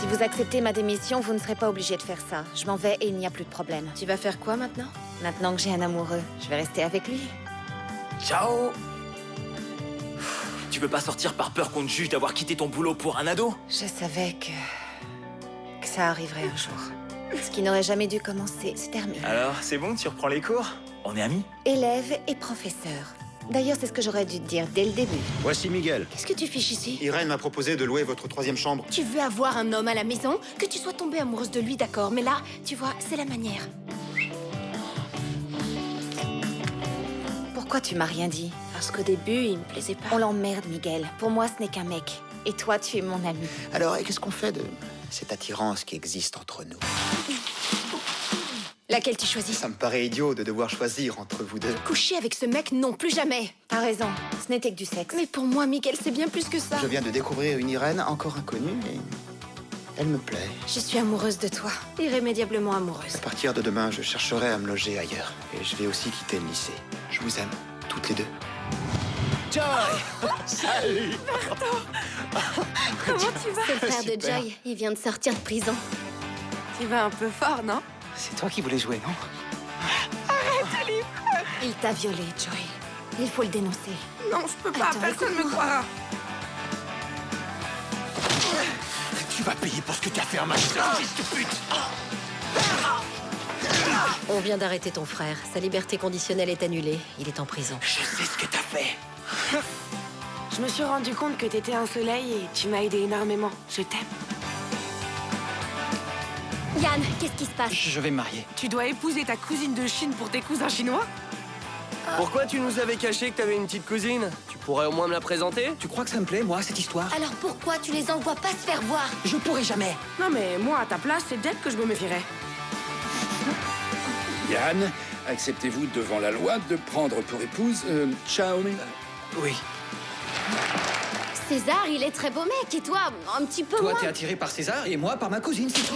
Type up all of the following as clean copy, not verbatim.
vous acceptez ma démission, vous ne serez pas obligé de faire ça. Je m'en vais et il n'y a plus de problème. Tu vas faire quoi maintenant? Maintenant que j'ai un amoureux, je vais rester avec lui. Ciao. Tu veux pas sortir par peur qu'on te juge d'avoir quitté ton boulot pour un ado? Je savais que ça arriverait un jour. Ce qui n'aurait jamais dû commencer, c'est terminé. Alors, c'est bon, tu reprends les cours? On est amis? Élève et professeur. D'ailleurs, c'est ce que j'aurais dû te dire dès le début. Voici Miguel. Qu'est-ce que tu fiches ici? Irène m'a proposé de louer votre 3e chambre. Tu veux avoir un homme à la maison? Que tu sois tombée amoureuse de lui, d'accord. Mais là, tu vois, c'est la manière. Pourquoi tu m'as rien dit? Parce qu'au début, il me plaisait pas. On l'emmerde, Miguel. Pour moi, ce n'est qu'un mec. Et toi, tu es mon ami. Alors, et qu'est-ce qu'on fait de cette attirance qui existe entre nous? Laquelle tu choisis? Ça me paraît idiot de devoir choisir entre vous deux. Coucher avec ce mec, non, plus jamais. T'as raison, ce n'était que du sexe. Mais pour moi, Miguel, c'est bien plus que ça. Je viens de découvrir une Irène encore inconnue et elle me plaît. Je suis amoureuse de toi. Irrémédiablement amoureuse. À partir de demain, je chercherai à me loger ailleurs. Et je vais aussi quitter le lycée. Je vous aime, toutes les deux. Joy. Salut. Comment tu vas? C'est le frère de Super. Joy, il vient de sortir de prison. Tu vas un peu fort, non? C'est toi qui voulais jouer, non? Il t'a violée, Joy. Il faut le dénoncer. Non, je peux pas, Attends, personne me croira. Tu vas payer pour ce que tu as fait à ma fils de pute. On vient d'arrêter ton frère. Sa liberté conditionnelle est annulée. Il est en prison. Je sais ce que t'as fait. Je me suis rendu compte que t'étais un soleil et tu m'as aidé énormément. Je t'aime. Yann, qu'est-ce qui se passe? Je vais me marier. Tu dois épouser ta cousine de Chine pour tes cousins chinois? Pourquoi tu nous avais caché que t'avais une petite cousine? Tu pourrais au moins me la présenter? Tu crois que ça me plaît, moi, cette histoire? Alors pourquoi tu les envoies pas se faire voir? Je pourrai jamais. Non mais moi, à ta place, c'est d'elle que je me méfierais. Yann, acceptez-vous devant la loi de prendre pour épouse Xiaomi? Oui. César, il est très beau mec, et toi, un petit peu Toi, moins. t'es attiré par César et moi par ma cousine, c'est tout.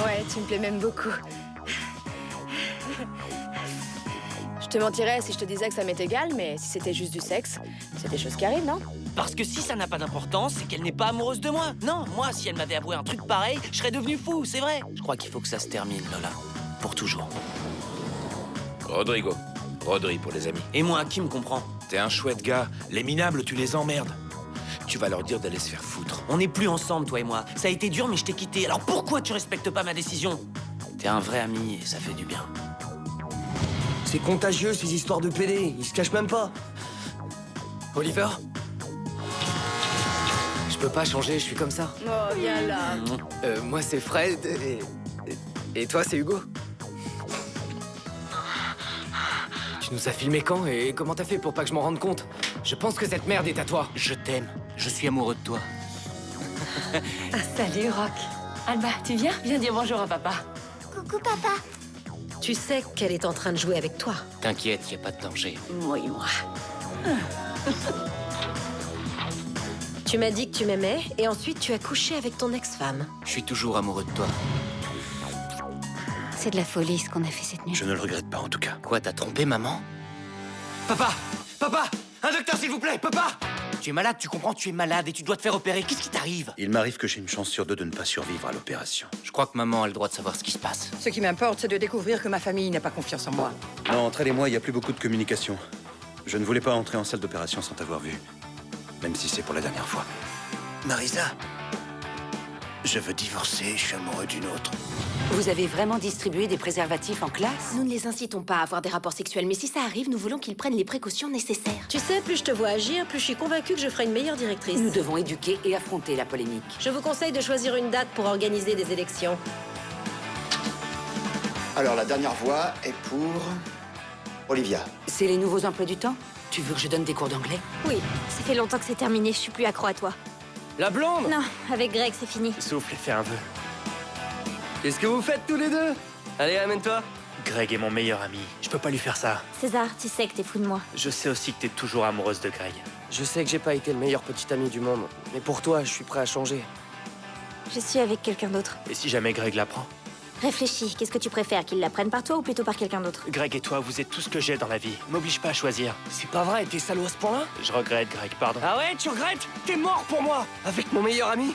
Ouais, tu me plais même beaucoup. Je te mentirais si je te disais que ça m'est égal, mais si c'était juste du sexe, c'est des choses qui arrivent, non? Parce que si ça n'a pas d'importance, c'est qu'elle n'est pas amoureuse de moi. Non, moi, si elle m'avait avoué un truc pareil, je serais devenu fou, c'est vrai. Je crois qu'il faut que ça se termine, Lola. Pour toujours. Rodrigo. Rodri pour les amis. Et moi, qui me comprend? T'es un chouette gars. Les minables, tu les emmerdes. Tu vas leur dire d'aller se faire foutre. On n'est plus ensemble, toi et moi. Ça a été dur, mais je t'ai quitté. Alors pourquoi tu respectes pas ma décision? T'es un vrai ami et ça fait du bien. C'est contagieux, ces histoires de PD. Ils se cachent même pas. Oliver? Je peux pas changer, je suis comme ça. Oh, viens là. Moi, c'est Fred et toi, c'est Hugo. Tu nous as filmé quand et comment t'as fait pour pas que je m'en rende compte? Je pense que cette merde est à toi. Je t'aime. Je suis amoureux de toi. Salut, Rock. Alba, tu viens? Viens dire bonjour à papa. Coucou papa. Tu sais qu'elle est en train de jouer avec toi. T'inquiète, y a pas de danger. Oui, moi. Tu m'as dit que tu m'aimais et ensuite tu as couché avec ton ex-femme. Je suis toujours amoureux de toi. C'est de la folie ce qu'on a fait cette nuit. Je ne le regrette pas, en tout cas. Quoi, t'as trompé maman? Papa! Papa! Un docteur, s'il vous plaît! Papa! Tu es malade, tu comprends? Tu es malade et tu dois te faire opérer. Qu'est-ce qui t'arrive? Il m'arrive que j'ai une chance sur 2 de ne pas survivre à l'opération. Je crois que maman a le droit de savoir ce qui se passe. Ce qui m'importe, c'est de découvrir que ma famille n'a pas confiance en moi. Non, entre elle et moi, il n'y a plus beaucoup de communication. Je ne voulais pas entrer en salle d'opération sans t'avoir vu. Même si c'est pour la dernière fois. Marisa, je veux divorcer, je suis amoureux d'une autre. Vous avez vraiment distribué des préservatifs en classe? Nous ne les incitons pas à avoir des rapports sexuels, mais si ça arrive, nous voulons qu'ils prennent les précautions nécessaires. Tu sais, plus je te vois agir, plus je suis convaincue que je ferai une meilleure directrice. Nous devons éduquer et affronter la polémique. Je vous conseille de choisir une date pour organiser des élections. Alors, la dernière voix est pour Olivia. C'est les nouveaux emplois du temps? Tu veux que je donne des cours d'anglais? Oui, ça fait longtemps que c'est terminé, je suis plus accro à toi. La blonde! Non, avec Greg, c'est fini. Souffle et fais un vœu. Qu'est-ce que vous faites tous les deux? Allez, amène-toi. Greg est mon meilleur ami. Je peux pas lui faire ça. César, tu sais que t'es fou de moi. Je sais aussi que t'es toujours amoureuse de Greg. Je sais que j'ai pas été le meilleur petit ami du monde, mais pour toi, je suis prêt à changer. Je suis avec quelqu'un d'autre. Et si jamais Greg l'apprend? Réfléchis, qu'est-ce que tu préfères, qu'il l'apprenne par toi ou plutôt par quelqu'un d'autre? Greg et toi, vous êtes tout ce que j'ai dans la vie. M'oblige pas à choisir. C'est pas vrai, t'es salaud à ce point-là? Je regrette, Greg, pardon. Ah ouais, tu regrettes? T'es mort pour moi! Avec mon meilleur ami?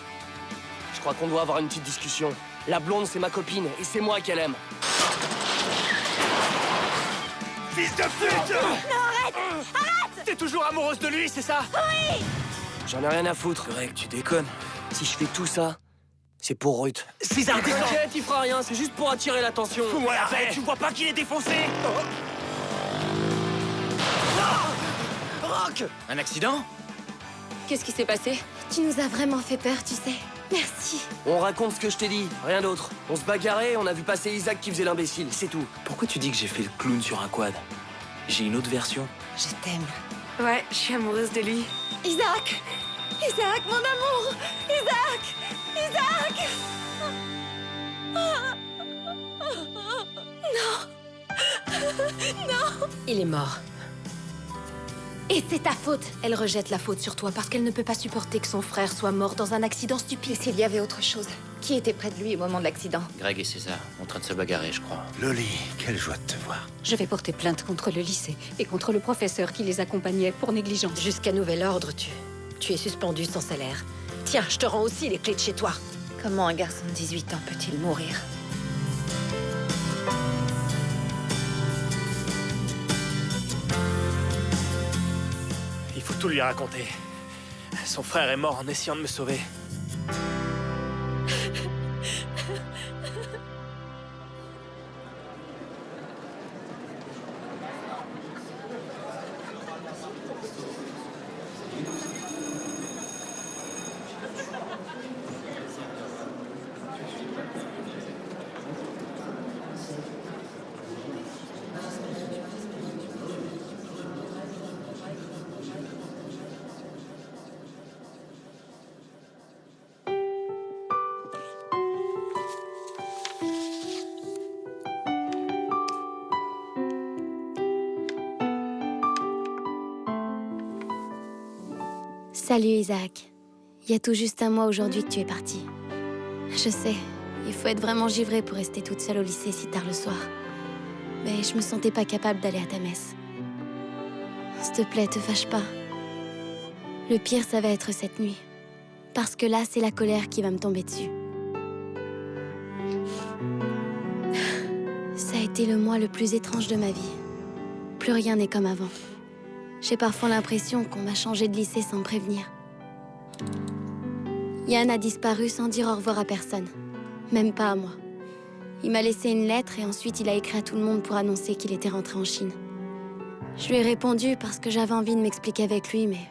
crois qu'on doit avoir une petite discussion. La blonde, c'est ma copine, et c'est moi qu'elle aime. Fils de pute! Non, arrête! Arrête! T'es toujours amoureuse de lui, c'est ça? Oui! J'en ai rien à foutre. Greg, tu déconnes. Si je fais tout ça, c'est pour Ruth. César, descends! T'inquiète, il fera rien, c'est juste pour attirer l'attention. Ouais, arrête! Tu vois pas qu'il est défoncé? Rock! Un accident? Qu'est-ce qui s'est passé? Tu nous as vraiment fait peur, tu sais. Merci. On raconte ce que je t'ai dit, rien d'autre. On se bagarrait, on a vu passer Isaac qui faisait l'imbécile, c'est tout. Pourquoi tu dis que j'ai fait le clown sur un quad? J'ai une autre version. Je t'aime. Ouais, je suis amoureuse de lui. Isaac! Isaac, mon amour! Isaac! Isaac! Non! Il est mort. Et c'est ta faute! Elle rejette la faute sur toi parce qu'elle ne peut pas supporter que son frère soit mort dans un accident Et stupide. s'il y avait autre chose? Qui était près de lui au moment de l'accident? Greg et César, en train de se bagarrer, je crois. Loli, quelle joie de te voir. Je vais porter plainte contre le lycée et contre le professeur qui les accompagnait pour négligence. Jusqu'à nouvel ordre, tu es suspendu sans salaire. Tiens, je te rends aussi les clés de chez toi. Comment un garçon de 18 ans peut-il mourir? Il faut tout lui raconter. Son frère est mort en essayant de me sauver. Salut Isaac. Il y a tout juste un mois aujourd'hui que tu es parti. Je sais, il faut être vraiment givré pour rester toute seule au lycée si tard le soir. Mais je me sentais pas capable d'aller à ta messe. S'il te plaît, te fâche pas. Le pire, ça va être cette nuit. Parce que là, c'est la colère qui va me tomber dessus. Ça a été le mois le plus étrange de ma vie. Plus rien n'est comme avant. J'ai parfois l'impression qu'on m'a changé de lycée sans me prévenir. Yann a disparu sans dire au revoir à personne. Même pas à moi. Il m'a laissé une lettre et ensuite il a écrit à tout le monde pour annoncer qu'il était rentré en Chine. Je lui ai répondu parce que j'avais envie de m'expliquer avec lui, mais...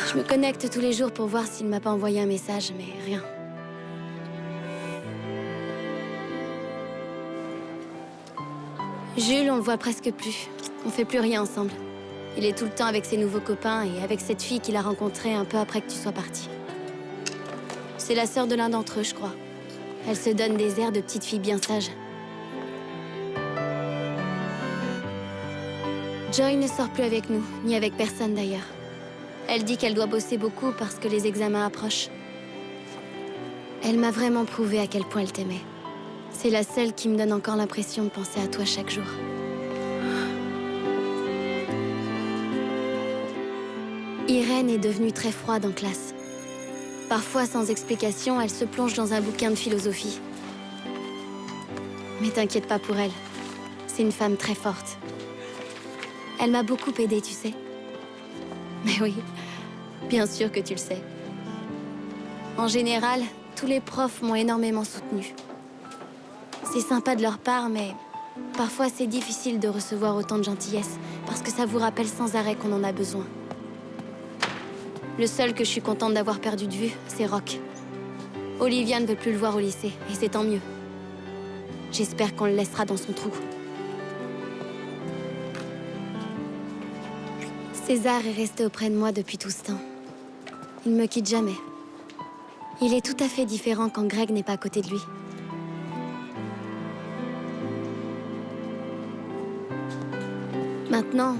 Je me connecte tous les jours pour voir s'il m'a pas envoyé un message, mais rien. Jules, on le voit presque plus. On fait plus rien ensemble. Il est tout le temps avec ses nouveaux copains et avec cette fille qu'il a rencontrée un peu après que tu sois parti. C'est la sœur de l'un d'entre eux, je crois. Elle se donne des airs de petite fille bien sage. Joy ne sort plus avec nous, ni avec personne d'ailleurs. Elle dit qu'elle doit bosser beaucoup parce que les examens approchent. Elle m'a vraiment prouvé à quel point elle t'aimait. C'est la seule qui me donne encore l'impression de penser à toi chaque jour. Irène est devenue très froide en classe. Parfois, sans explication, elle se plonge dans un bouquin de philosophie. Mais t'inquiète pas pour elle. C'est une femme très forte. Elle m'a beaucoup aidée, tu sais. Mais oui, bien sûr que tu le sais. En général, tous les profs m'ont énormément soutenue. C'est sympa de leur part, mais parfois c'est difficile de recevoir autant de gentillesse parce que ça vous rappelle sans arrêt qu'on en a besoin. Le seul que je suis contente d'avoir perdu de vue, c'est Rock. Olivia ne veut plus le voir au lycée, et c'est tant mieux. J'espère qu'on le laissera dans son trou. César est resté auprès de moi depuis tout ce temps. Il ne me quitte jamais. Il est tout à fait différent quand Greg n'est pas à côté de lui. Maintenant,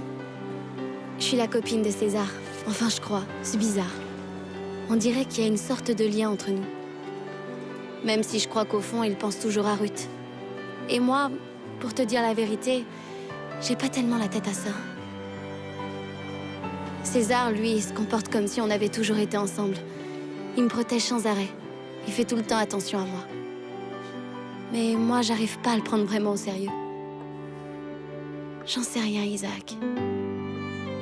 je suis la copine de César. Enfin, je crois. C'est bizarre. On dirait qu'il y a une sorte de lien entre nous. Même si je crois qu'au fond, il pense toujours à Ruth. Et moi, pour te dire la vérité, j'ai pas tellement la tête à ça. César, lui, se comporte comme si on avait toujours été ensemble. Il me protège sans arrêt. Il fait tout le temps attention à moi. Mais moi, j'arrive pas à le prendre vraiment au sérieux. J'en sais rien, Isaac.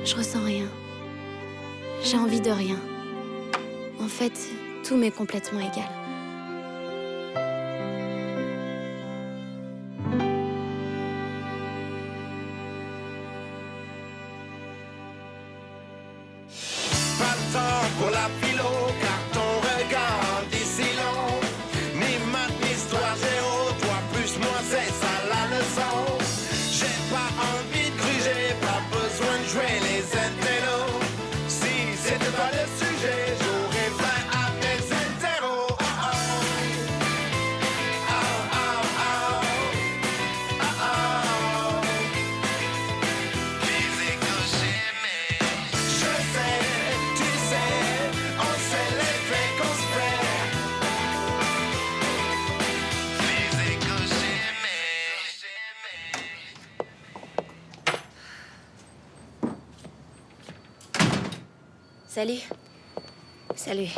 Je ressens rien. J'ai envie de rien. En fait, tout m'est complètement égal. Pas de temps pour la philo, car ton regard dit si long. Ni maths, ni histoire, géo, toi plus moi, c'est ça la leçon. J'ai pas envie de gruger, pas besoin de jouer les intellos. Si c'était pas le sujet, j'aurais faim à mes interros. Oh oh. Oh oh oh. Oh oh. Les écochés, mais je sais, tu sais, on sait l'effet qu'on se fait. Les écochés, Salut. Salut.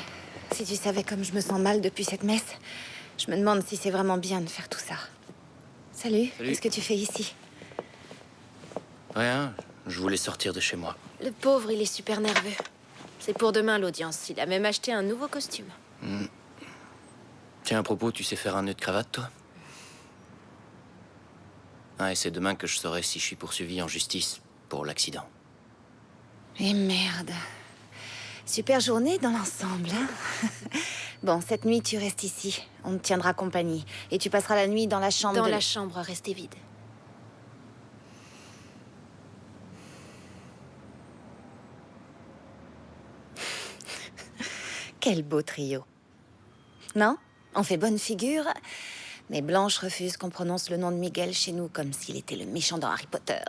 Si tu savais comme je me sens mal depuis cette messe, je me demande si c'est vraiment bien de faire tout ça. Salut. Salut. Qu'est-ce que tu fais ici? Rien, je voulais sortir de chez moi. Le pauvre, il est super nerveux. C'est pour demain l'audience. Il a même acheté un nouveau costume. Tiens, à propos, tu sais faire un nœud de cravate, toi? Ah, et c'est demain que je saurai si je suis poursuivi en justice pour l'accident. Et merde. Super journée dans l'ensemble, hein. Bon, cette nuit, tu restes ici. On te tiendra compagnie. Et tu passeras la nuit dans la chambre Dans de... la chambre, restée vide. Quel beau trio. Non? On fait bonne figure. Mais Blanche refuse qu'on prononce le nom de Miguel chez nous comme s'il était le méchant dans Harry Potter.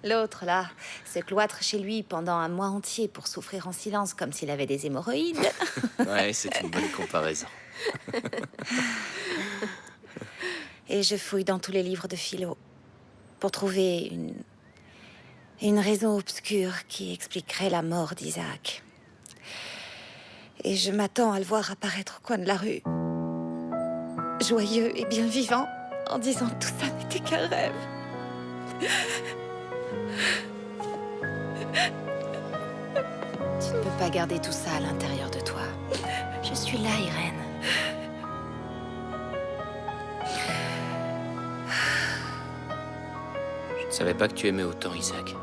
L'autre, là, se cloître chez lui pendant un mois entier pour souffrir en silence comme s'il avait des hémorroïdes. Ouais, c'est une bonne comparaison. Et je fouille dans tous les livres de philo pour trouver une raison obscure qui expliquerait la mort d'Isaac. Et je m'attends à le voir apparaître au coin de la rue, joyeux et bien vivant, en disant que tout ça n'était qu'un rêve. Tu ne peux pas garder tout ça à l'intérieur de toi. Je suis là, Irène. Je ne savais pas que tu aimais autant Isaac.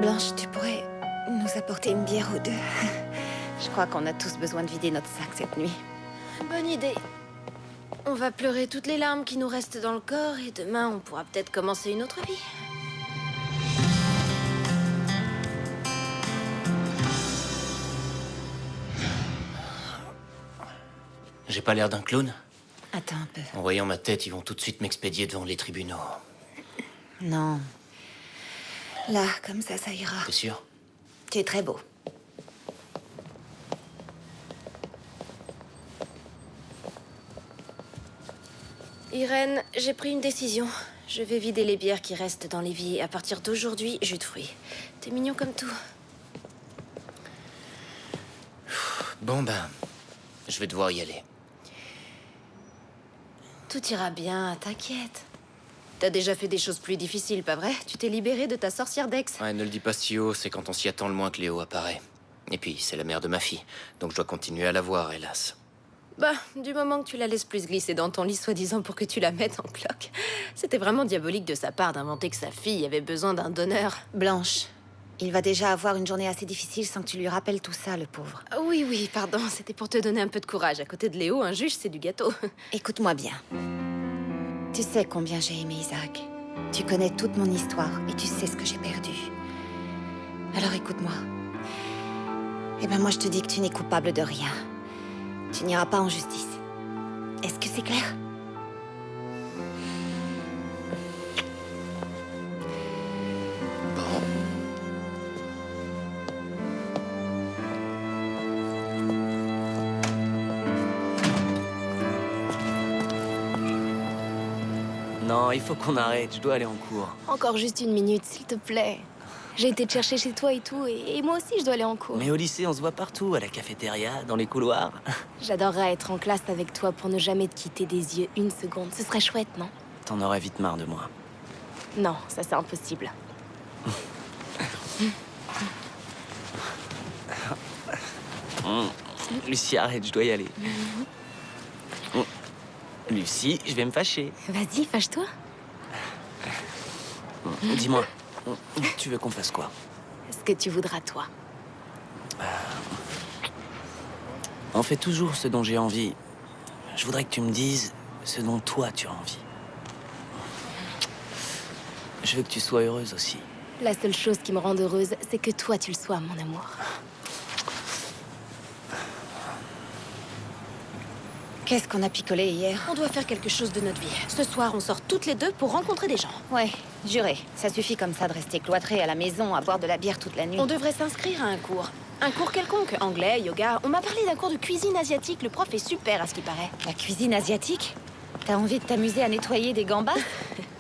Blanche, tu pourrais nous apporter une bière ou deux? Je crois qu'on a tous besoin de vider notre sac cette nuit. Bonne idée. On va pleurer toutes les larmes qui nous restent dans le corps et demain, on pourra peut-être commencer une autre vie. J'ai pas l'air d'un clown? Attends un peu. En voyant ma tête, ils vont tout de suite m'expédier devant les tribunaux. Non. Là, comme ça ira. T'es sûr? Tu es très beau. Irène, j'ai pris une décision. Je vais vider les bières qui restent dans l'évier. À partir d'aujourd'hui, jus de fruits. T'es mignon comme tout. Bon ben, je vais devoir y aller. Tout ira bien, t'inquiète. T'as déjà fait des choses plus difficiles, pas vrai? Tu t'es libérée de ta sorcière d'ex. Ouais, ne le dis pas si haut, c'est quand on s'y attend le moins que Léo apparaît. Et puis, c'est la mère de ma fille, donc je dois continuer à la voir, hélas. Bah, du moment que tu la laisses plus glisser dans ton lit, soi-disant pour que tu la mettes en cloque. C'était vraiment diabolique de sa part d'inventer que sa fille avait besoin d'un donneur. Blanche, il va déjà avoir une journée assez difficile sans que tu lui rappelles tout ça, le pauvre. Oui, oui, pardon, c'était pour te donner un peu de courage. À côté de Léo, un juge, c'est du gâteau. Écoute-moi bien. Tu sais combien j'ai aimé Isaac. Tu connais toute mon histoire et tu sais ce que j'ai perdu. Alors écoute-moi. Eh ben moi, je te dis que tu n'es coupable de rien. Tu n'iras pas en justice. Est-ce que c'est clair? Non, il faut qu'on arrête, je dois aller en cours. Encore juste une minute, s'il te plaît. J'ai été te chercher chez toi et tout, et moi aussi je dois aller en cours. Mais au lycée, on se voit partout, à la cafétéria, dans les couloirs. J'adorerais être en classe avec toi pour ne jamais te quitter des yeux une seconde. Ce serait chouette, non? T'en aurais vite marre de moi. Non, ça c'est impossible. Lucie, arrête, je dois y aller. Lucie, je vais me fâcher. Vas-y, fâche-toi. Dis-moi, tu veux qu'on fasse quoi? Ce que tu voudras, toi. On fait toujours ce dont j'ai envie. Je voudrais que tu me dises ce dont toi tu as envie. Je veux que tu sois heureuse aussi. La seule chose qui me rend heureuse, c'est que toi tu le sois, mon amour. Qu'est-ce qu'on a picolé hier? On doit faire quelque chose de notre vie. Ce soir, on sort toutes les deux pour rencontrer des gens. Ouais, juré. Ça suffit comme ça de rester cloîtré à la maison à boire de la bière toute la nuit. On devrait s'inscrire à un cours. Un cours quelconque, anglais, yoga. On m'a parlé d'un cours de cuisine asiatique. Le prof est super à ce qui paraît. La cuisine asiatique? T'as envie de t'amuser à nettoyer des gambas?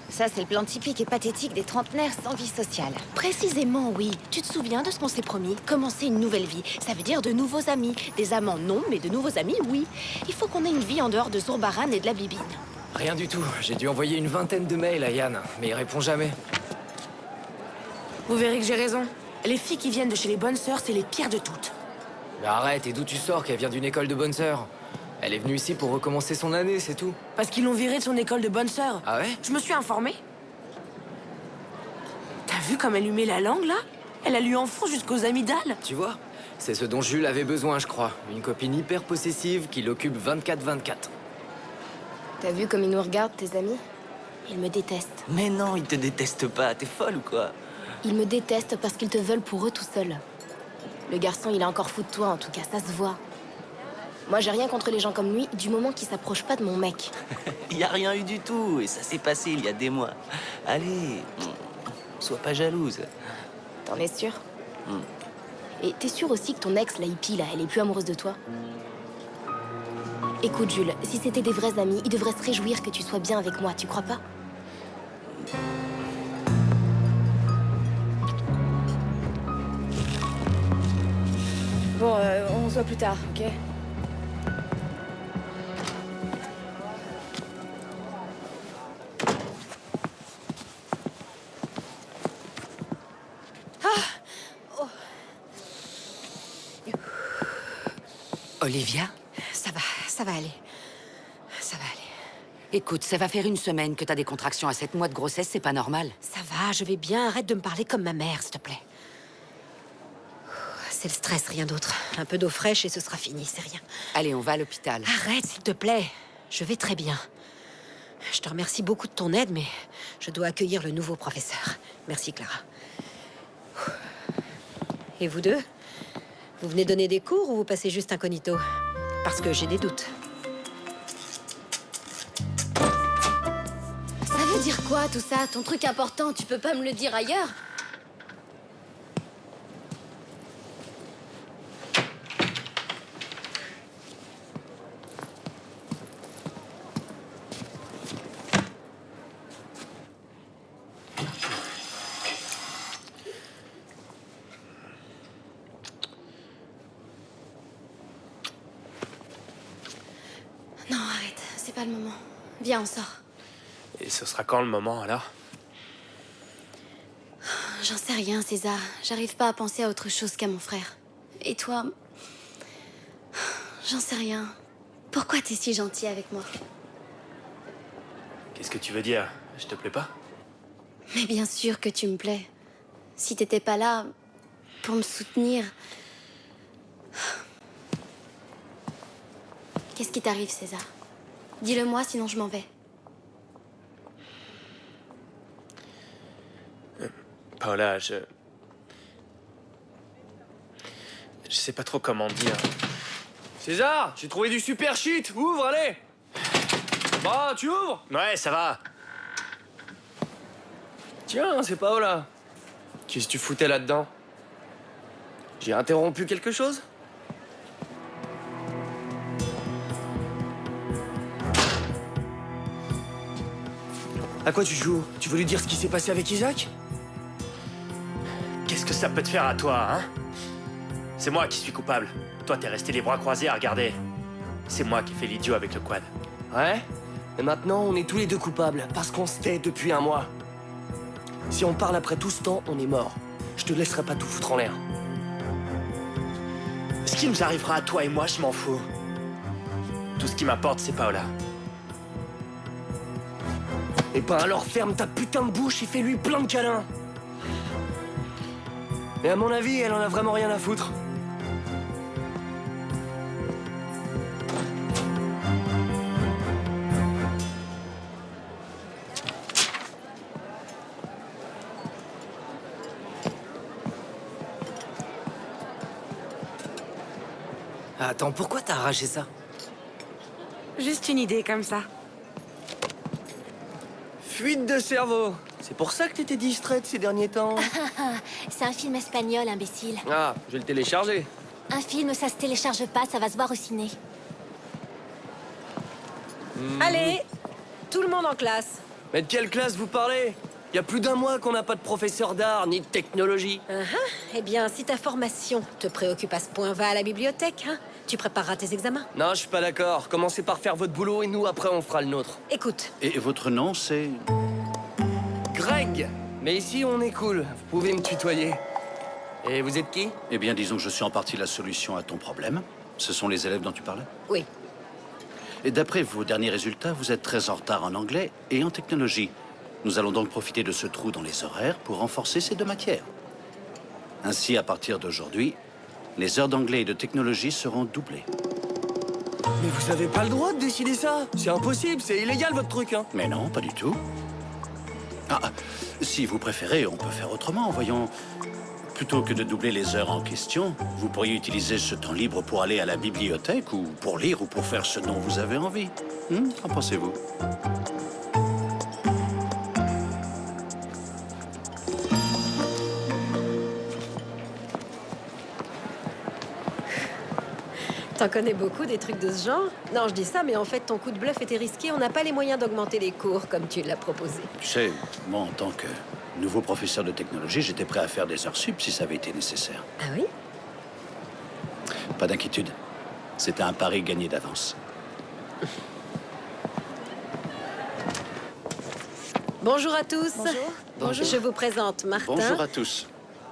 Ça, c'est le plan typique et pathétique des trentenaires sans vie sociale. Précisément, oui. Tu te souviens de ce qu'on s'est promis? Commencer une nouvelle vie. Ça veut dire de nouveaux amis. Des amants, non, mais de nouveaux amis, oui. Il faut qu'on ait une vie en dehors de Zourbaran et de la bibine. Rien du tout. J'ai dû envoyer une vingtaine de mails à Yann, mais il répond jamais. Vous verrez que j'ai raison. Les filles qui viennent de chez les bonnes sœurs, c'est les pires de toutes. Mais arrête, et d'où tu sors qu'elle vient d'une école de bonnes sœurs? Elle est venue ici pour recommencer son année, c'est tout. Parce qu'ils l'ont virée de son école de bonnes sœurs. Ah ouais? Je me suis informée. T'as vu comme elle lui met la langue, là? Elle a lui enfonce jusqu'aux amygdales. Tu vois? C'est ce dont Jules avait besoin, je crois. Une copine hyper possessive qui l'occupe 24/24. T'as vu comme ils nous regardent, tes amis? Ils me détestent. Mais non, ils te détestent pas, t'es folle ou quoi? Ils me détestent parce qu'ils te veulent pour eux tout seuls. Le garçon, il est encore fou de toi, en tout cas, ça se voit. Moi, j'ai rien contre les gens comme lui, du moment qu'ils s'approchent pas de mon mec. Il y a rien eu du tout, et ça s'est passé il y a des mois. Allez, sois pas jalouse. T'en es sûr? Et t'es sûr aussi que ton ex, la hippie, là, elle est plus amoureuse de toi? Écoute, Jules, si c'était des vrais amis, ils devraient se réjouir que tu sois bien avec moi, tu crois pas? Bon, on se voit plus tard, ok? Olivia? Ça va aller. Ça va aller. Écoute, ça va faire une semaine que t'as des contractions à 7 mois de grossesse, c'est pas normal. Ça va, je vais bien. Arrête de me parler comme ma mère, s'il te plaît. C'est le stress, rien d'autre. Un peu d'eau fraîche et ce sera fini, c'est rien. Allez, on va à l'hôpital. Arrête, s'il te plaît. Je vais très bien. Je te remercie beaucoup de ton aide, mais je dois accueillir le nouveau professeur. Merci, Clara. Et vous deux? Vous venez donner des cours ou vous passez juste incognito? Parce que j'ai des doutes. Ça veut dire quoi, tout ça? Ton truc important, tu peux pas me le dire ailleurs? Non, arrête, c'est pas le moment. Viens, on sort. Et ce sera quand le moment, alors? J'en sais rien, César. J'arrive pas à penser à autre chose qu'à mon frère. Et toi? J'en sais rien. Pourquoi t'es si gentil avec moi? Qu'est-ce que tu veux dire? Je te plais pas? Mais bien sûr que tu me plais. Si t'étais pas là pour me soutenir... Qu'est-ce qui t'arrive, César? Dis-le-moi, sinon je m'en vais. Paola, je sais pas trop comment dire. César, j'ai trouvé du super shit. Ouvre, allez. Bah, tu ouvres? Ouais, ça va. Tiens, c'est Paola. Qu'est-ce que tu foutais là-dedans? J'ai interrompu quelque chose? À quoi tu joues? Tu veux lui dire ce qui s'est passé avec Isaac? Qu'est-ce que ça peut te faire à toi, hein? C'est moi qui suis coupable. Toi, t'es resté les bras croisés à regarder. C'est moi qui ai fait l'idiot avec le quad. Ouais? Et maintenant, on est tous les deux coupables, parce qu'on se tait depuis un mois. Si on parle après tout ce temps, on est mort. Je te laisserai pas tout foutre en l'air. Ce qui nous arrivera à toi et moi, je m'en fous. Tout ce qui m'importe, c'est Paola. Eh ben alors ferme ta putain de bouche et fais-lui plein de câlins. Et à mon avis, elle en a vraiment rien à foutre. Attends, pourquoi t'as arraché ça? Juste une idée comme ça. Fuite de cerveau. C'est pour ça que t'étais distraite ces derniers temps. C'est un film espagnol, imbécile. Ah, je vais le télécharger. Un film, ça se télécharge pas, ça va se voir au ciné. Allez, tout le monde en classe. Mais de quelle classe vous parlez? Il y a plus d'un mois qu'on n'a pas de professeur d'art ni de technologie. Eh bien, si ta formation te préoccupe à ce point, va à la bibliothèque, hein. Tu prépareras tes examens. Non, je suis pas d'accord. Commencez par faire votre boulot et nous, après, on fera le nôtre. Écoute. Et votre nom, c'est... Greg. Mais ici, on est cool. Vous pouvez me tutoyer. Et vous êtes qui? Eh bien, disons que je suis en partie la solution à ton problème. Ce sont les élèves dont tu parlais? Oui. Et d'après vos derniers résultats, vous êtes très en retard en anglais et en technologie. Nous allons donc profiter de ce trou dans les horaires pour renforcer ces deux matières. Ainsi, à partir d'aujourd'hui, les heures d'anglais et de technologie seront doublées. Mais vous avez pas le droit de décider ça. C'est impossible, c'est illégal votre truc, hein. Mais non, pas du tout. Ah, si vous préférez, on peut faire autrement. Voyons, plutôt que de doubler les heures en question, vous pourriez utiliser ce temps libre pour aller à la bibliothèque ou pour lire ou pour faire ce dont vous avez envie. Qu'en pensez-vous? T'en connais beaucoup des trucs de ce genre? Non, je dis ça, mais en fait, ton coup de bluff était risqué. On n'a pas les moyens d'augmenter les cours comme tu l'as proposé. Tu sais, moi, en tant que nouveau professeur de technologie, j'étais prêt à faire des heures sup si ça avait été nécessaire. Ah oui? Pas d'inquiétude. C'était un pari gagné d'avance. Bonjour à tous. Bonjour. Je vous présente Martin. Bonjour à tous.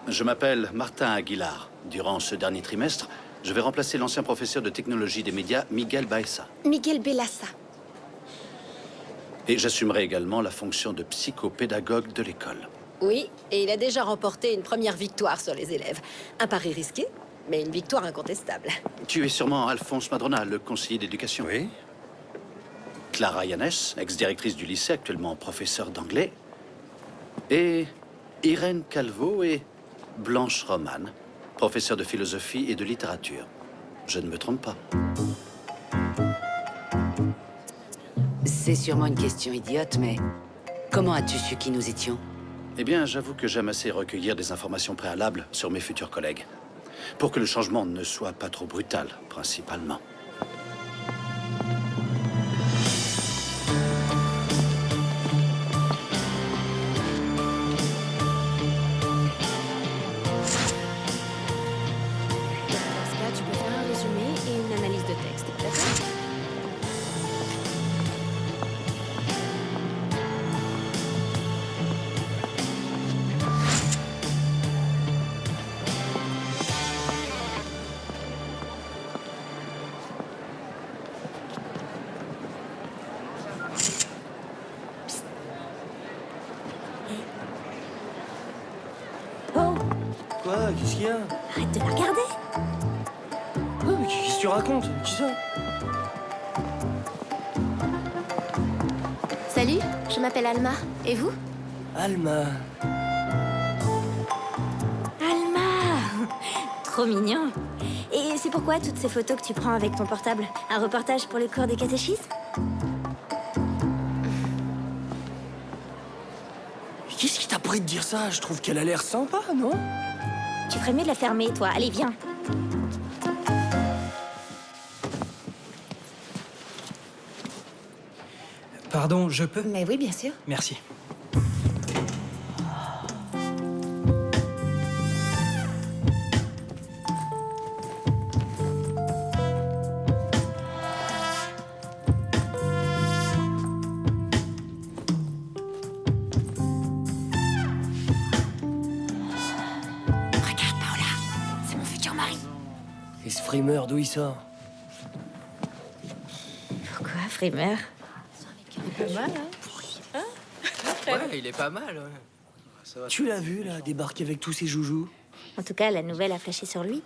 Je m'appelle Martin Aguilar. Durant ce dernier trimestre, je vais remplacer l'ancien professeur de technologie des médias, Miguel Baeza. Miguel Belassa. Et j'assumerai également la fonction de psychopédagogue de l'école. Oui, et il a déjà remporté une première victoire sur les élèves. Un pari risqué, mais une victoire incontestable. Tu es sûrement Alphonse Madrona, le conseiller d'éducation. Oui. Clara Yanès, ex-directrice du lycée, actuellement professeure d'anglais. Et Irène Calvo et Blanche Romane, professeure de philosophie et de littérature. Je ne me trompe pas. C'est sûrement une question idiote, mais comment as-tu su qui nous étions? Eh bien, j'avoue que j'aime assez recueillir des informations préalables sur mes futurs collègues. Pour que le changement ne soit pas trop brutal, principalement. Dans ce cas, tu peux faire un résumé et une analyse de texte, d'accord? Oh, Quoi? Qu'est-ce qu'il y a? Arrête de la regarder. Oh, mais qu'est-ce que tu racontes? Qui ça? Salut, je m'appelle Alma. Et vous? Alma. Alma! Trop mignon. Et c'est pourquoi toutes ces photos que tu prends avec ton portable? Un reportage pour les cours des catéchismes? Qu'est-ce qui t'a pris de dire ça? Je trouve qu'elle a l'air sympa, non? Tu ferais mieux de la fermer, toi. Allez, viens. Pardon, je peux? Mais oui, bien sûr. Merci. Regarde, Paola. C'est mon futur mari. Et ce frimeur, d'où il sort? Pourquoi, frimeur? Pas mal, hein? Ouais, il est pas mal, ouais. Tu l'as vu, là, débarquer avec tous ses joujoux? En tout cas, la nouvelle a flashé sur lui.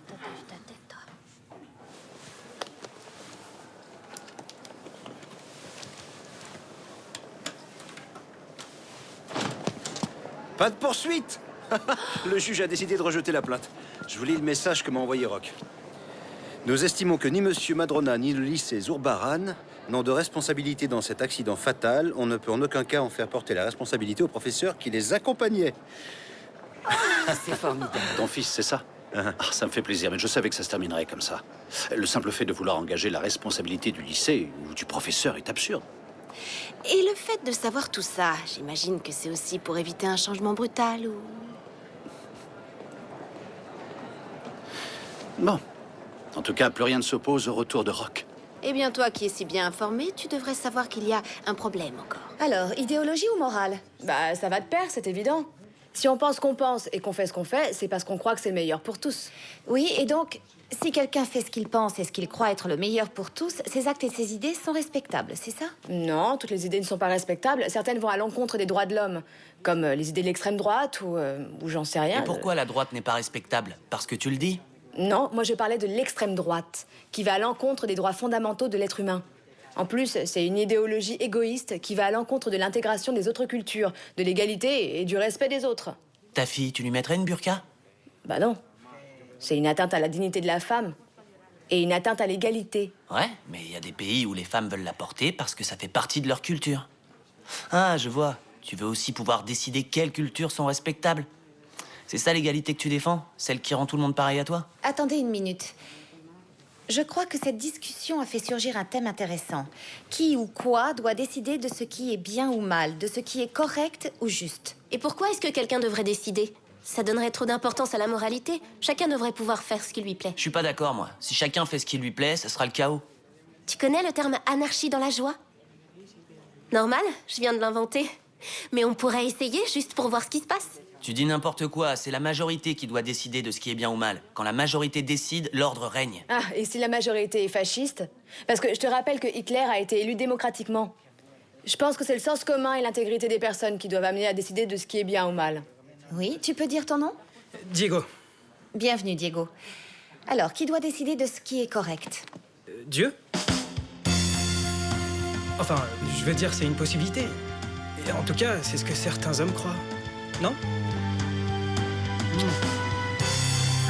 Pas de poursuite. Le juge a décidé de rejeter la plainte. Je vous lis le message que m'a envoyé Rock. Nous estimons que ni Monsieur Madrona ni le lycée Zurbaran n'ont de responsabilité dans cet accident fatal. On ne peut en aucun cas en faire porter la responsabilité au professeur qui les accompagnait. C'est formidable. Ton fils, c'est ça? Ça me fait plaisir, mais je savais que ça se terminerait comme ça. Le simple fait de vouloir engager la responsabilité du lycée ou du professeur est absurde. Et le fait de savoir tout ça, j'imagine que c'est aussi pour éviter un changement brutal ou... Bon. En tout cas, plus rien ne s'oppose au retour de Rock. Eh bien, toi qui es si bien informé, tu devrais savoir qu'il y a un problème encore. Alors, idéologie ou morale? Bah, ça va de pair, c'est évident. Si on pense qu'on pense et qu'on fait ce qu'on fait, c'est parce qu'on croit que c'est le meilleur pour tous. Oui, et donc, si quelqu'un fait ce qu'il pense et ce qu'il croit être le meilleur pour tous, ses actes et ses idées sont respectables, c'est ça? Non, toutes les idées ne sont pas respectables. Certaines vont à l'encontre des droits de l'homme, comme les idées de l'extrême droite ou j'en sais rien. Et pourquoi la droite n'est pas respectable? Parce que tu le dis? Non, moi je parlais de l'extrême droite, qui va à l'encontre des droits fondamentaux de l'être humain. En plus, c'est une idéologie égoïste qui va à l'encontre de l'intégration des autres cultures, de l'égalité et du respect des autres. Ta fille, tu lui mettrais une burqa? Bah non. C'est une atteinte à la dignité de la femme et une atteinte à l'égalité. Ouais, mais il y a des pays où les femmes veulent la porter parce que ça fait partie de leur culture. Ah, je vois. Tu veux aussi pouvoir décider quelles cultures sont respectables. C'est ça l'égalité que tu défends? Celle qui rend tout le monde pareil à toi? Attendez une minute. Je crois que cette discussion a fait surgir un thème intéressant. Qui ou quoi doit décider de ce qui est bien ou mal, de ce qui est correct ou juste? Et pourquoi est-ce que quelqu'un devrait décider? Ça donnerait trop d'importance à la moralité. Chacun devrait pouvoir faire ce qui lui plaît. Je suis pas d'accord, moi. Si chacun fait ce qui lui plaît, ça sera le chaos. Tu connais le terme anarchie dans la joie? Normal, je viens de l'inventer. Mais on pourrait essayer juste pour voir ce qui se passe. Tu dis n'importe quoi, c'est la majorité qui doit décider de ce qui est bien ou mal. Quand la majorité décide, l'ordre règne. Ah, et si la majorité est fasciste? Parce que je te rappelle que Hitler a été élu démocratiquement. Je pense que c'est le sens commun et l'intégrité des personnes qui doivent amener à décider de ce qui est bien ou mal. Oui, tu peux dire ton nom? Diego. Bienvenue, Diego. Alors, qui doit décider de ce qui est correct? Dieu? Enfin, je veux dire, c'est une possibilité. Et en tout cas, c'est ce que certains hommes croient. Non?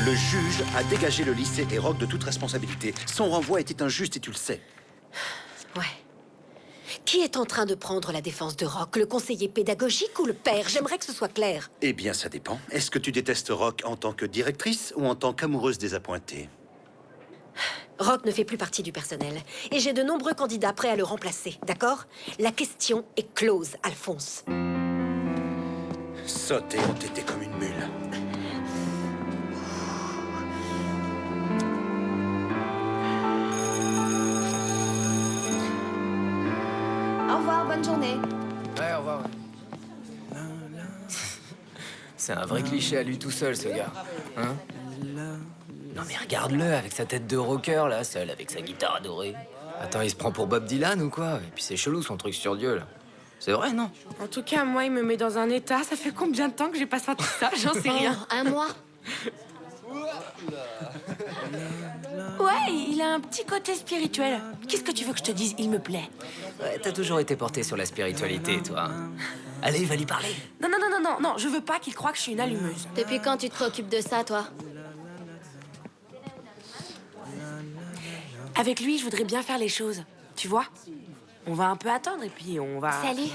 Le juge a dégagé le lycée et Rock de toute responsabilité. Son renvoi était injuste et tu le sais. Ouais. Qui est en train de prendre la défense de Rock? Le conseiller pédagogique ou le père? J'aimerais que ce soit clair. Eh bien, ça dépend. Est-ce que tu détestes Rock en tant que directrice ou en tant qu'amoureuse désappointée? Rock ne fait plus partie du personnel. Et j'ai de nombreux candidats prêts à le remplacer, d'accord? La question est close, Alphonse. Sauter entêté comme une mule. Au revoir, bonne journée. Ouais, au revoir. C'est un vrai cliché à lui tout seul, ce gars. Hein? Non mais regarde-le, avec sa tête de rocker, là, seul, avec sa guitare adorée. Attends, il se prend pour Bob Dylan ou quoi? Et puis c'est chelou, son truc sur Dieu, là. C'est vrai, non? En tout cas, moi, il me met dans un état. Ça fait combien de temps que j'ai pas senti ça? J'en sais rien. Un mois. Ouais, il a un petit côté spirituel. Qu'est-ce que tu veux que je te dise? Il me plaît. Ouais, t'as toujours été porté sur la spiritualité, toi. Allez, va lui parler. Non, non, non, non, non, non, je veux pas qu'il croie que je suis une allumeuse. Depuis quand tu te préoccupes de ça, toi? Avec lui, je voudrais bien faire les choses. Tu vois? On va un peu attendre et puis on va... Salut.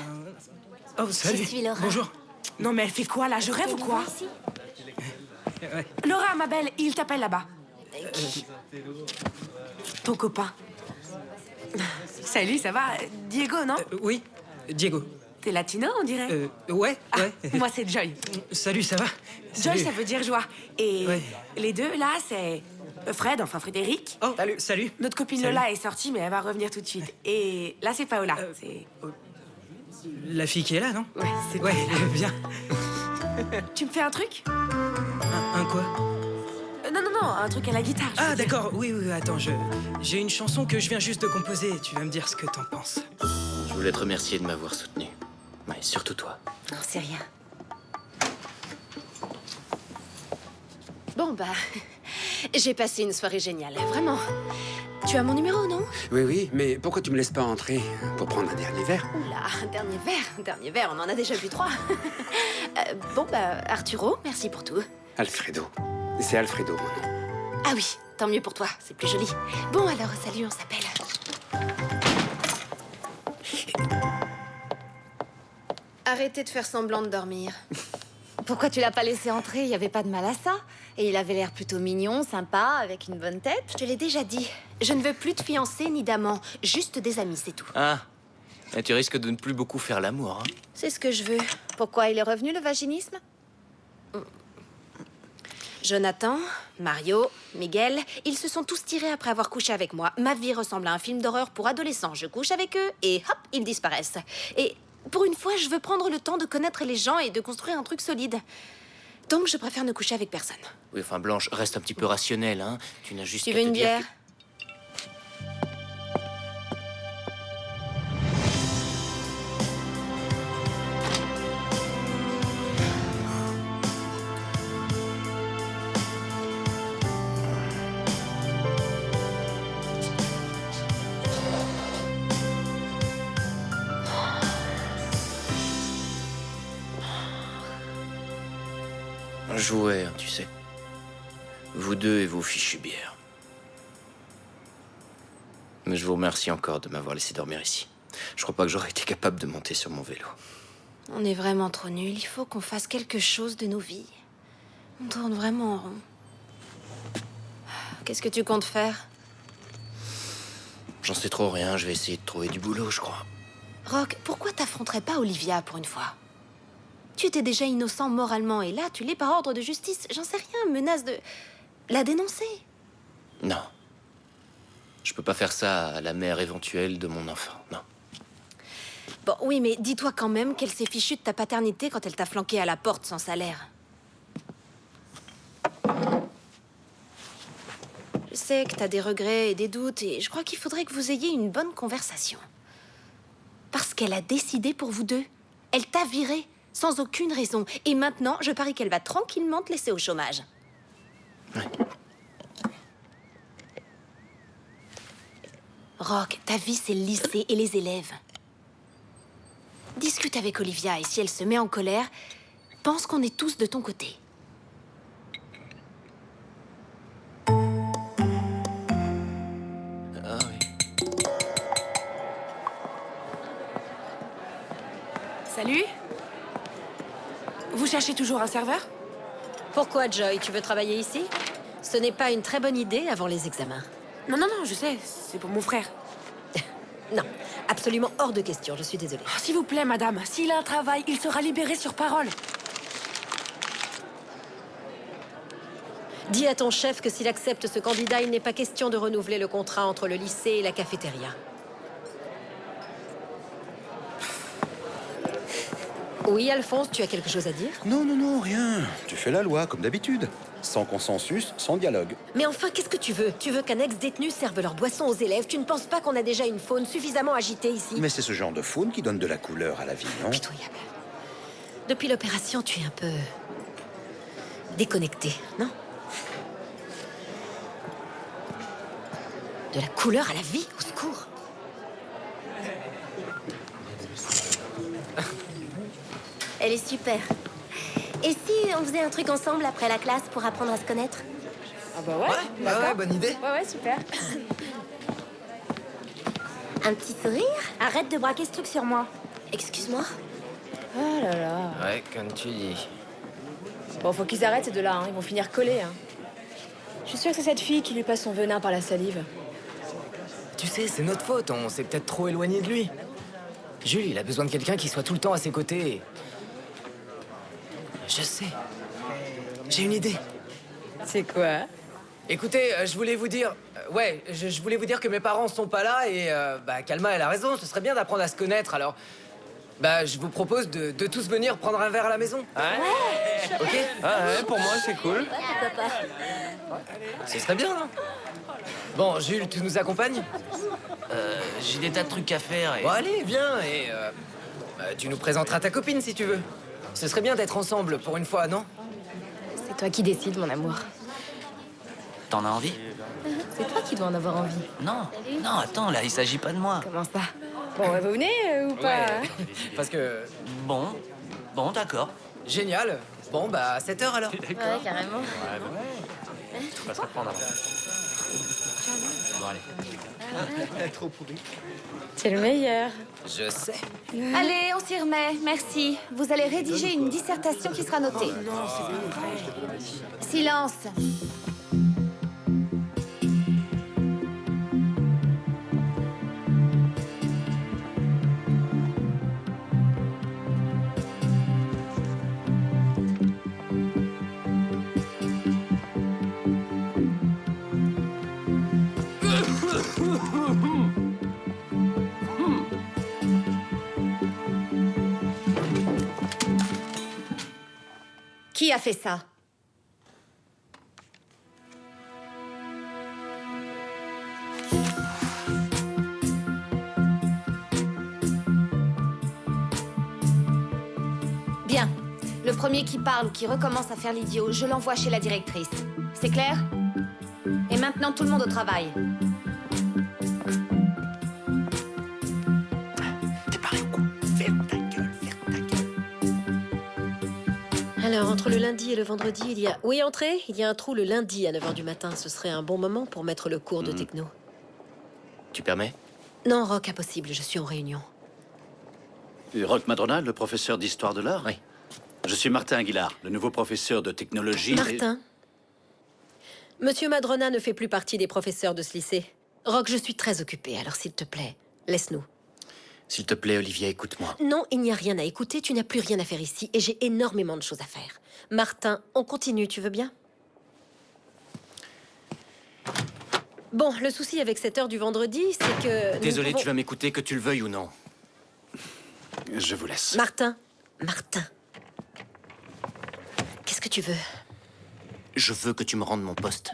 Oh, salut. Je suis Laura. Bonjour. Non, mais elle fait quoi, là? Je rêve ou quoi? Laura, ma belle, il t'appelle là-bas. Ton copain. Salut, ça va? Diego, non? Oui. Diego. T'es latino, on dirait? Ouais, ouais. Moi, c'est Joy. Salut, ça va? Joy, Salut. ça veut dire joie. Et Ouais. les deux, là, c'est Fred, enfin Frédéric. Oh, salut. Notre copine Salut. Lola est sortie, mais elle va revenir tout de suite. Et là, c'est Paola. C'est... La fille qui est là, non? Ouais, c'est Ouais, bien. Tu me fais un truc? Un quoi? Non, non, non, un truc à la guitare. Ah, d'accord, oui, oui, attends, j'ai une chanson que je viens juste de composer. Tu vas me dire ce que t'en penses. Je voulais te remercier de m'avoir soutenu. Ouais, surtout toi. Non, c'est rien. Bon, bah... J'ai passé une soirée géniale, vraiment. Tu as mon numéro, non? Oui, oui, mais pourquoi tu me laisses pas entrer pour prendre un dernier verre? Oula, dernier verre, on en a déjà bu 3. Bon, bah, Arturo, merci pour tout. Alfredo. C'est Alfredo, mon nom. Ah oui, tant mieux pour toi, c'est plus joli. Bon, alors, salut, on s'appelle. Arrêtez de faire semblant de dormir. Pourquoi tu l'as pas laissé entrer? Il y avait pas de mal à ça. Et il avait l'air plutôt mignon, sympa, avec une bonne tête. Je te l'ai déjà dit. Je ne veux plus de fiancés ni d'amants, juste des amis, c'est tout. Ah, et tu risques de ne plus beaucoup faire l'amour, hein. C'est ce que je veux. Pourquoi il est revenu, le vaginisme? Jonathan, Mario, Miguel, ils se sont tous tirés après avoir couché avec moi. Ma vie ressemble à un film d'horreur pour adolescents. Je couche avec eux et hop, ils disparaissent. Et pour une fois, je veux prendre le temps de connaître les gens et de construire un truc solide. Donc, je préfère ne coucher avec personne. Oui, enfin, Blanche, reste un petit peu rationnelle, hein. Tu n'as juste Tu qu'à veux te une dire bière? Jouer, hein, tu sais. Vous deux et vos fichues bières. Mais je vous remercie encore de m'avoir laissé dormir ici. Je crois pas que j'aurais été capable de monter sur mon vélo. On est vraiment trop nuls. Il faut qu'on fasse quelque chose de nos vies. On tourne vraiment en rond. Qu'est-ce que tu comptes faire? J'en sais trop rien, je vais essayer de trouver du boulot, je crois. Rock, pourquoi t'affronterais pas Olivia pour une fois? Tu étais déjà innocent moralement et là, tu l'es par ordre de justice. J'en sais rien, menace de... la dénoncer. Non. Je peux pas faire ça à la mère éventuelle de mon enfant, non. Bon, oui, mais dis-toi quand même qu'elle s'est fichue de ta paternité quand elle t'a flanqué à la porte sans salaire. Je sais que t'as des regrets et des doutes et je crois qu'il faudrait que vous ayez une bonne conversation. Parce qu'elle a décidé pour vous deux. Elle t'a viré. Sans aucune raison. Et maintenant, je parie qu'elle va tranquillement te laisser au chômage. Ouais. Rock, ta vie, c'est le lycée et les élèves. Discute avec Olivia et si elle se met en colère, pense qu'on est tous de ton côté. Ah oui. Salut. Vous cherchez toujours un serveur? Pourquoi, Joy? Tu veux travailler ici? Ce n'est pas une très bonne idée avant les examens. Non, non, non, je sais. C'est pour mon frère. Non, absolument hors de question, je suis désolée. Oh, s'il vous plaît, madame, s'il a un travail, il sera libéré sur parole. Dis à ton chef que s'il accepte ce candidat, il n'est pas question de renouveler le contrat entre le lycée et la cafétéria. Oui, Alphonse, tu as quelque chose à dire? Non, non, non, rien. Tu fais la loi, comme d'habitude. Sans consensus, sans dialogue. Mais enfin, qu'est-ce que tu veux? Tu veux qu'un ex-détenu serve leur boisson aux élèves? Tu ne penses pas qu'on a déjà une faune suffisamment agitée ici? Mais c'est ce genre de faune qui donne de la couleur à la vie, non? Pitoyable. Depuis l'opération, tu es un peu... déconnecté, non? De la couleur à la vie, au secours. Elle est super. Et si on faisait un truc ensemble après la classe pour apprendre à se connaître? Ah bah ouais, d'accord. Ouais, bonne idée. Ouais, super. Un petit sourire? Arrête de braquer ce truc sur moi. Excuse-moi? Oh là là. Ouais, comme tu dis. Bon, faut qu'ils arrêtent ces deux-là, hein. Ils vont finir collés. Hein. Je suis sûre que c'est cette fille qui lui passe son venin par la salive. Tu sais, c'est notre faute, on s'est peut-être trop éloigné de lui. Jules, il a besoin de quelqu'un qui soit tout le temps à ses côtés. Je sais. J'ai une idée. C'est quoi? Écoutez, je voulais vous dire... je voulais vous dire que mes parents sont pas là et... Kalma, elle a raison, ce serait bien d'apprendre à se connaître, alors... je vous propose de tous venir prendre un verre à la maison. Ouais. Ok. Ah ouais, pour moi, c'est cool. Pourquoi pas? Ce serait bien, non? Bon, Jules, tu nous accompagnes? J'ai des tas de trucs à faire et... Bon, allez, viens, et... tu nous présenteras ta copine, si tu veux. Ce serait bien d'être ensemble, pour une fois, non? C'est toi qui décides, mon amour. T'en as envie? C'est toi qui dois en avoir envie. Non, non, attends, là, il s'agit pas de moi. Comment ça? Bon, vous venez ou pas? Ouais, parce que... Bon, d'accord. Génial. Bon, à 7h alors. Ouais, carrément. On va se reprendre avant. Bon, allez. Trop pourri. C'est le meilleur. Je sais. Allez, on s'y remet, merci. Vous allez rédiger une dissertation qui sera notée. Silence. Qui a fait ça? Bien. Le premier qui parle ou qui recommence à faire l'idiot, je l'envoie chez la directrice. C'est clair? Et maintenant, tout le monde au travail. Alors, entre le lundi et le vendredi, il y a... Oui, entrée. Il y a un trou le lundi à 9h du matin. Ce serait un bon moment pour mettre le cours de techno. Tu permets? Non, Rock, impossible. Je suis en réunion. Rock Madrona, le professeur d'histoire de l'art? Oui. Je suis Martin Aguilar, le nouveau professeur de technologie. Martin. Monsieur Madrona ne fait plus partie des professeurs de ce lycée. Rock, je suis très occupée, alors s'il te plaît, laisse-nous. S'il te plaît, Olivia, écoute-moi. Non, il n'y a rien à écouter, tu n'as plus rien à faire ici, et j'ai énormément de choses à faire. Martin, on continue, tu veux bien? Bon, le souci avec cette heure du vendredi, c'est que... Désolé, tu vas m'écouter, que tu le veuilles ou non. Je vous laisse. Martin, qu'est-ce que tu veux? Je veux que tu me rendes mon poste.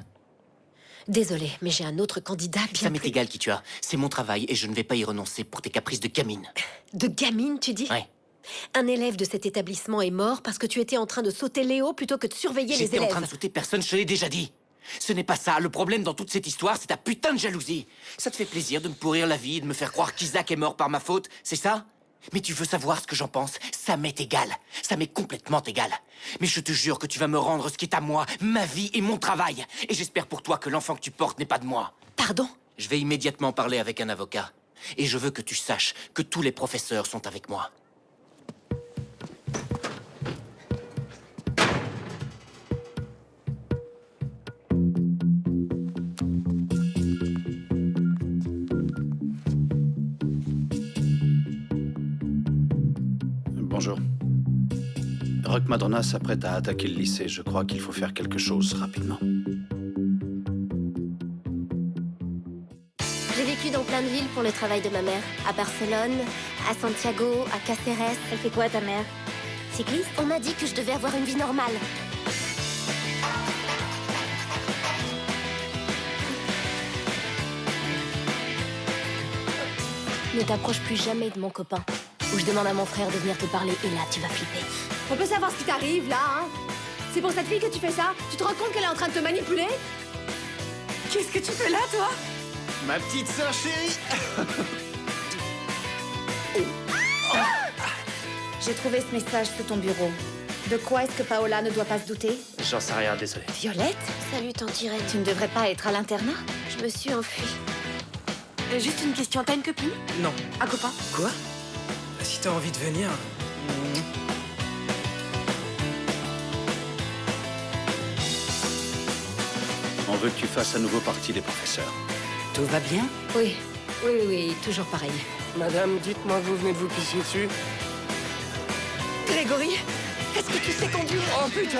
Désolé, mais j'ai un autre candidat bien Ça m'est plus... égal qui tu as. C'est mon travail et je ne vais pas y renoncer pour tes caprices de gamine. De gamine, tu dis? Ouais. Un élève de cet établissement est mort parce que tu étais en train de sauter Léo plutôt que de surveiller les élèves. J'étais en train de sauter personne, je te l'ai déjà dit. Ce n'est pas ça. Le problème dans toute cette histoire, c'est ta putain de jalousie. Ça te fait plaisir de me pourrir la vie et de me faire croire qu'Isaac est mort par ma faute, c'est ça? Mais tu veux savoir ce que j'en pense? Ça m'est égal. Ça m'est complètement égal. Mais je te jure que tu vas me rendre ce qui est à moi, ma vie et mon travail. Et j'espère pour toi que l'enfant que tu portes n'est pas de moi. Pardon? Je vais immédiatement parler avec un avocat. Et je veux que tu saches que tous les professeurs sont avec moi. Bonjour. Rock Madrona s'apprête à attaquer le lycée. Je crois qu'il faut faire quelque chose rapidement. J'ai vécu dans plein de villes pour le travail de ma mère. À Barcelone, à Santiago, à Cáceres. Elle fait quoi, ta mère? Cycliste? On m'a dit que je devais avoir une vie normale. Ne t'approche plus jamais de mon copain. Ou je demande à mon frère de venir te parler et là, tu vas flipper. On peut savoir ce qui t'arrive, là, hein? C'est pour cette fille que tu fais ça? Tu te rends compte qu'elle est en train de te manipuler? Qu'est-ce que tu fais là, toi? Ma petite sœur chérie. J'ai trouvé ce message sous ton bureau. De quoi est-ce que Paola ne doit pas se douter? J'en sais rien, désolé. Violette? Salut, tante Irène. Tu ne devrais pas être à l'internat? Je me suis enfuie. Juste une question, t'as une copine? Non. Un copain? Quoi? Si t'as envie de venir... On veut que tu fasses à nouveau partie des professeurs. Tout va bien? Oui, toujours pareil. Madame, dites-moi que vous venez de vous pisser dessus. Grégory, est-ce que tu sais conduire? Oh putain!